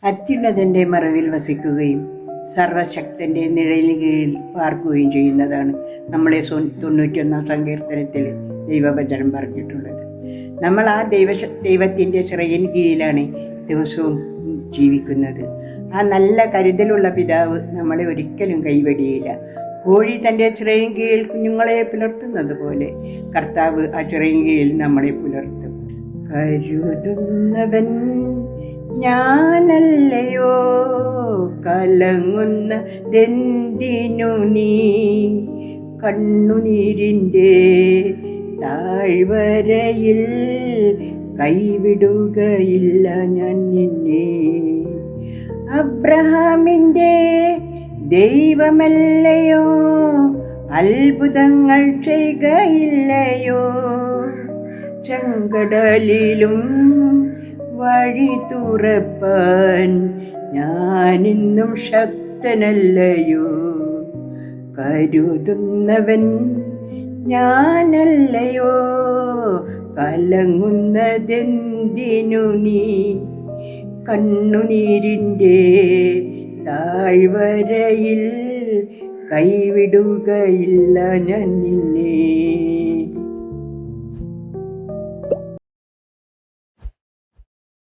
അത്യുന്നതൻ്റെ മറവിൽ വസിക്കുകയും സർവശക്തൻ്റെ നിഴലിന് കീഴിൽ പാർക്കുകയും ചെയ്യുന്നതാണ് നമ്മളെ 91 സങ്കീർത്തനത്തിൽ ദൈവവചനം പറഞ്ഞിട്ടുള്ളത്. നമ്മൾ ആ ദൈവത്തിൻ്റെ ചിറകിന് കീഴിലാണ് ദിവസവും ജീവിക്കുന്നത്. ആ നല്ല കരുതലുള്ള പിതാവ് നമ്മളെ ഒരിക്കലും കൈവെടിയില്ല. കോഴി തൻ്റെ ചിറകിൻ കീഴിൽ കുഞ്ഞുങ്ങളെ പുലർത്തുന്നത് പോലെ കർത്താവ് ആ ചിറകിൻ കീഴിൽ നമ്മളെ പുലർത്തും. കരുതുന്നവൻ ഞാനല്ലയോ, കലങ്ങുന്നതെന്തിനു നീ, കണ്ണുനീരിൻ്റെ താഴ്വരയിൽ കൈവിടുകയില്ല ഞാൻ നിന്നെ. അബ്രഹാമിൻ്റെ ദൈവമല്ലയോ, അത്ഭുതങ്ങൾ ചെയ്യുകയില്ലയോ. ചെങ്കടലിലും വഴി തുറപ്പാൻ ഞാനിന്നും ശക്തനല്ലയോ. കരുതുന്നവൻ ഞാനല്ലയോ, കലങ്ങുന്നതെന്തിനു നീ, കണ്ണുനീരിൻ്റെ താഴ്വരയിൽ കൈവിടുകയില്ല ഞാൻ നിന്നെ.